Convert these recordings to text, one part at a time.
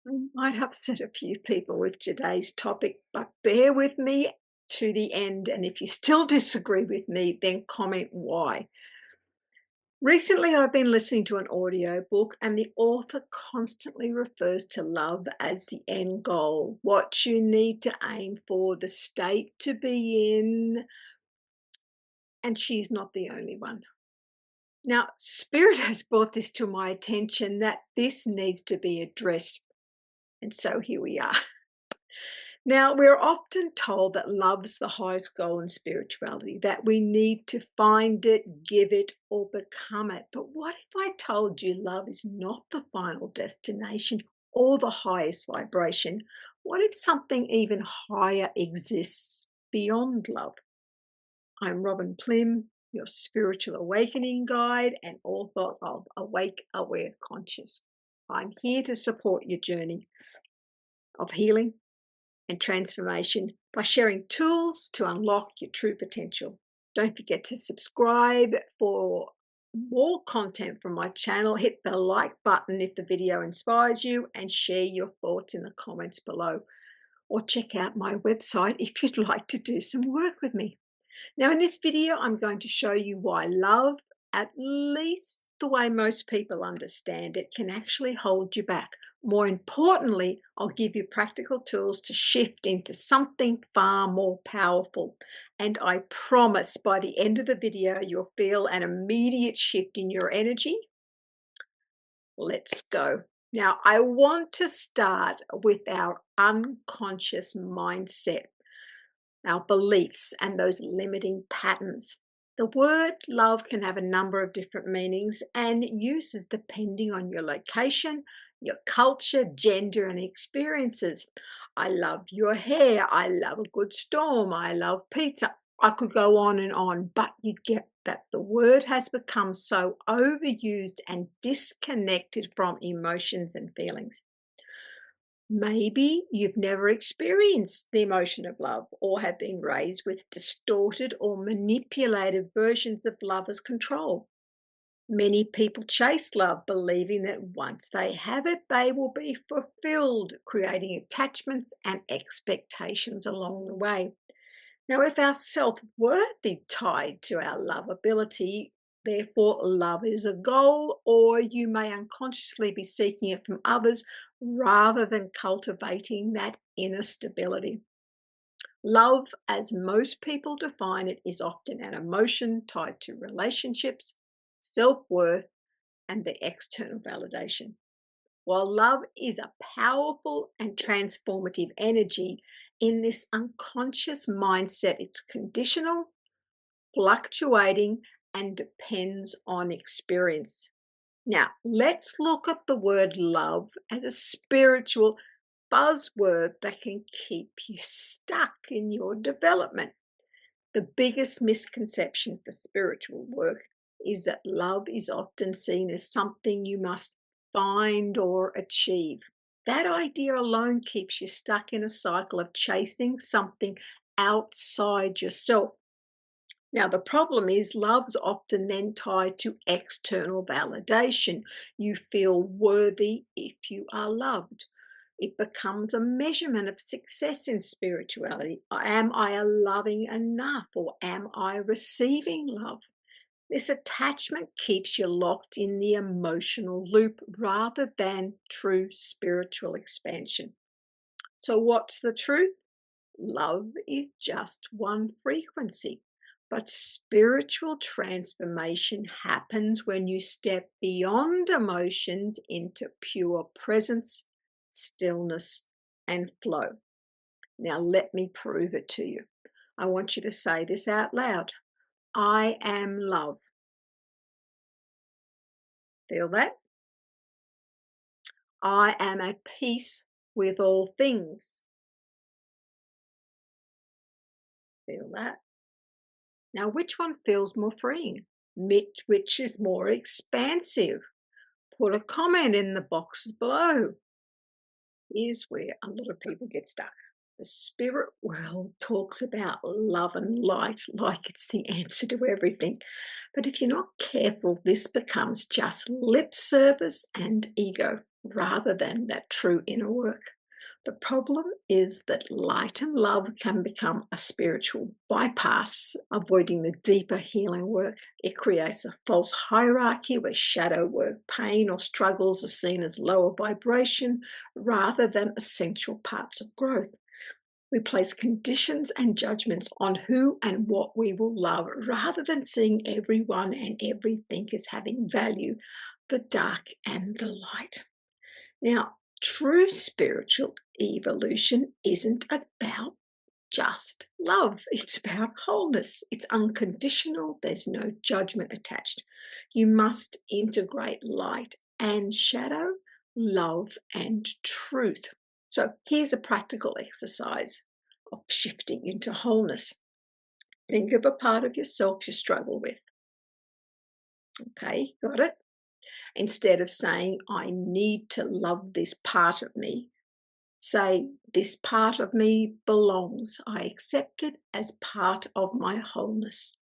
I might upset a few people with today's topic, but bear with me to the end. And if you still disagree with me, then comment why. Recently, I've been listening to an audio book, and the author constantly refers to love as the end goal, what you need to aim for, the state to be in. And she's not the only one. Now, Spirit has brought this to my attention that this needs to be addressed. And so here we are. Now, we're often told that love's the highest goal in spirituality, that we need to find it, give it, or become it. But what if I told you love is not the final destination or the highest vibration? What if something even higher exists beyond love? I'm Robin Plim, your spiritual awakening guide and author of Awake, Aware, Conscious. I'm here to support your journey of healing and transformation by sharing tools to unlock your true potential. Don't forget to subscribe for more content from my channel. Hit the like button if the video inspires you and share your thoughts in the comments below. Or check out my website if you'd like to do some work with me. Now, in this video, I'm going to show you why love, at least the way most people understand it, can actually hold you back. More importantly, I'll give you practical tools to shift into something far more powerful. And I promise by the end of the video, you'll feel an immediate shift in your energy. Let's go. Now, I want to start with our unconscious mindset, our beliefs, and those limiting patterns. The word love can have a number of different meanings and uses depending on your location, your culture, gender, and experiences. I love your hair. I love a good storm. I love pizza. I could go on, but you get that the word has become so overused and disconnected from emotions and feelings. Maybe you've never experienced the emotion of love or have been raised with distorted or manipulated versions of love as control. Many people chase love, believing that once they have it, they will be fulfilled, creating attachments and expectations along the way. Now, if our self-worth is tied to our lovability, therefore love is a goal, or you may unconsciously be seeking it from others rather than cultivating that inner stability. Love, as most people define it, is often an emotion tied to relationships, self-worth, and the external validation. While love is a powerful and transformative energy, in this unconscious mindset, it's conditional, fluctuating, and depends on experience. Now, let's look at the word love as a spiritual buzzword that can keep you stuck in your development. The biggest misconception for spiritual work is that love is often seen as something you must find or achieve. That idea alone keeps you stuck in a cycle of chasing something outside yourself. Now, the problem is love's often then tied to external validation. You feel worthy if you are loved. It becomes a measurement of success in spirituality. Am I loving enough, or am I receiving love? This attachment keeps you locked in the emotional loop rather than true spiritual expansion. So, what's the truth? Love is just one frequency. But spiritual transformation happens when you step beyond emotions into pure presence, stillness, and flow. Now, let me prove it to you. I want you to say this out loud. I am love. Feel that? I am at peace with all things. Feel that? Now, which one feels more freeing? Which is more expansive? Put a comment in the boxes below. Here's where a lot of people get stuck. The spirit world talks about love and light like it's the answer to everything. But if you're not careful, this becomes just lip service and ego. rather than that true inner work. The problem is that light and love can become a spiritual bypass, avoiding the deeper healing work. It creates a false hierarchy where shadow work, pain, or struggles are seen as lower vibration rather than essential parts of growth. We place conditions and judgments on who and what we will love rather than seeing everyone and everything as having value, the dark and the light. Now, true spiritual evolution isn't about just love. It's about wholeness. It's unconditional. There's no judgment attached. You must integrate light and shadow, love and truth. So here's a practical exercise of shifting into wholeness. Think of a part of yourself you struggle with. Okay, got it? Instead of saying, I need to love this part of me, say, this part of me belongs. I accept it as part of my wholeness.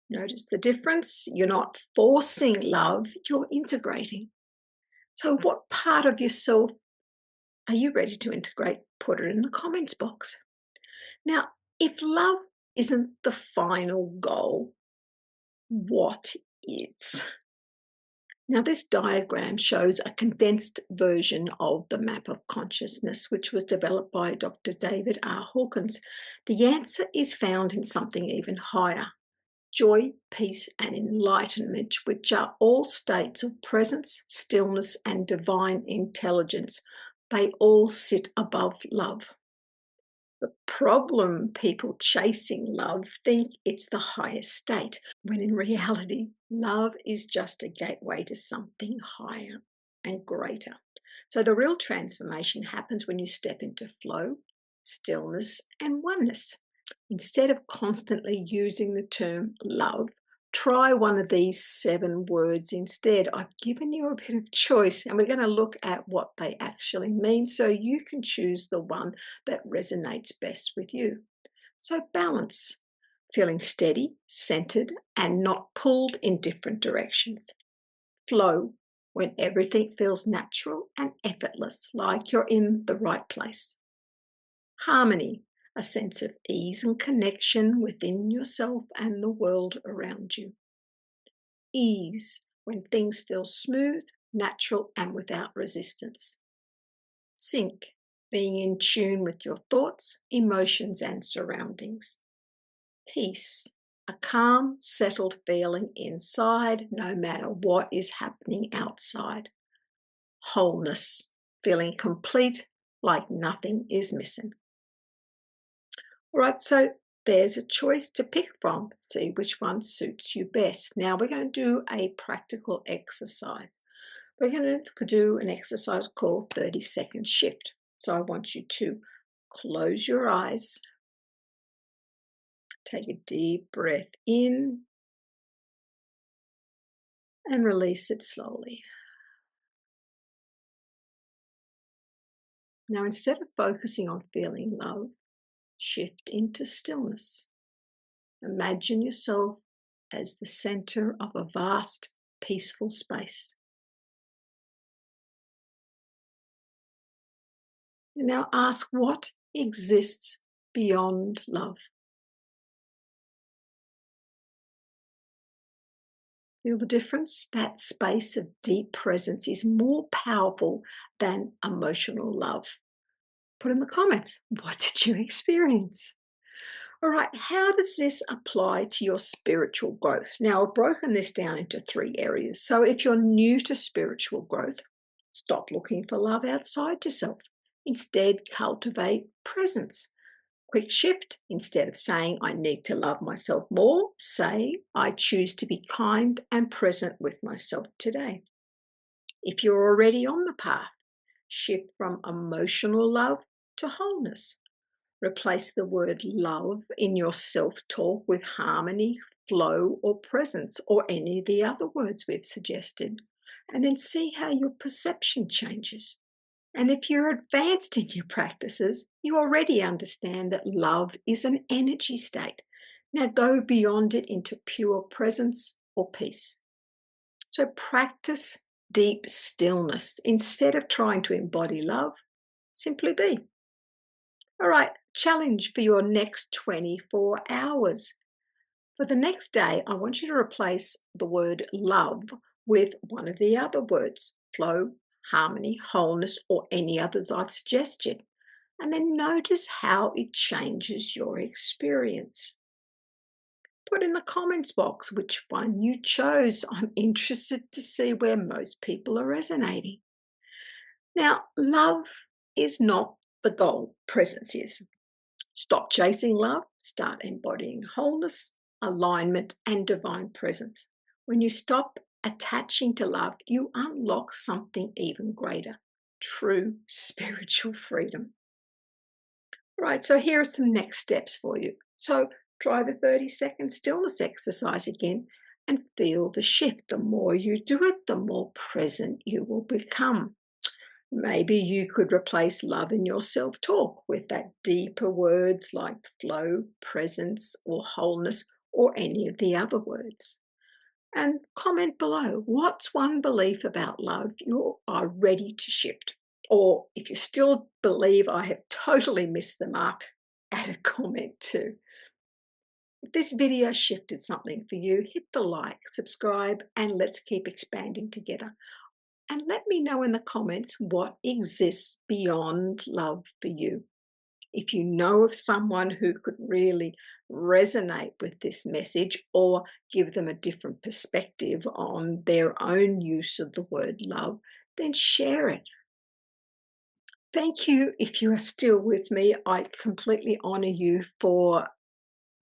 Notice the difference. You're not forcing love, you're integrating. So, what part of yourself are you ready to integrate? Put it in the comments box. Now, if love isn't the final goal, what is? Now, this diagram shows a condensed version of the map of consciousness, which was developed by Dr. David R. Hawkins. The answer is found in something even higher: joy, peace, and enlightenment, which are all states of presence, stillness, and divine intelligence. They all sit above love. The problem, people chasing love think it's the highest state, when in reality, love is just a gateway to something higher and greater. So the real transformation happens when you step into flow, stillness, and oneness. Instead of constantly using the term love, try one of these 7 words instead. I've given you a bit of choice, and we're going to look at what they actually mean so you can choose the one that resonates best with you. So, balance, feeling steady, centered, and not pulled in different directions. Flow, when everything feels natural and effortless, like you're in the right place. Harmony, a sense of ease and connection within yourself and the world around you. Ease, when things feel smooth, natural, and without resistance. Sync, being in tune with your thoughts, emotions, and surroundings. Peace, a calm, settled feeling inside, no matter what is happening outside. Wholeness, feeling complete, like nothing is missing. All right, so there's a choice to pick from. See which one suits you best. Now we're going to do a practical exercise. We're going to do an exercise called 30-second shift. So I want you to close your eyes, take a deep breath in, and release it slowly. Now, instead of focusing on feeling love, shift into stillness. Imagine yourself as the center of a vast, peaceful space. And now ask, what exists beyond love? Feel the difference? That space of deep presence is more powerful than emotional love. Put in the comments, what did you experience? All right, how does this apply to your spiritual growth? Now, I've broken this down into 3 areas. So if you're new to spiritual growth, stop looking for love outside yourself. Instead, cultivate presence. Quick shift. Instead of saying, I need to love myself more, say, I choose to be kind and present with myself today. If you're already on the path, shift from emotional love to wholeness. Replace the word love in your self-talk with harmony, flow, or presence, or any of the other words we've suggested. And then see how your perception changes. And if you're advanced in your practices, you already understand that love is an energy state. Now go beyond it into pure presence or peace. So practice deep stillness. Instead of trying to embody love, simply be. All right, challenge for your next 24 hours. For the next day, I want you to replace the word love with one of the other words: flow, harmony, wholeness, or any others I've suggested. And then notice how it changes your experience. Put in the comments box which one you chose. I'm interested to see where most people are resonating. Now, love is not the goal, presence is. Stop chasing love, start embodying wholeness, alignment, and divine presence. When you stop attaching to love, you unlock something even greater: true spiritual freedom. Right, so here are some next steps for you. So try the 30-second stillness exercise again and feel the shift. The more you do it, the more present you will become. Maybe you could replace love in your self talk with that deeper words like flow, presence, or wholeness, or any of the other words. And comment below, what's one belief about love you are ready to shift? Or if you still believe I have totally missed the mark, add a comment too. If this video shifted something for you, hit the like, subscribe, and let's keep expanding together. And let me know in the comments what exists beyond love for you. If you know of someone who could really resonate with this message or give them a different perspective on their own use of the word love, then share it. Thank you if you are still with me. I completely honor you for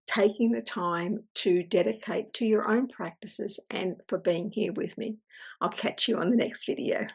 taking the time to dedicate to your own practices and for being here with me. I'll catch you on the next video.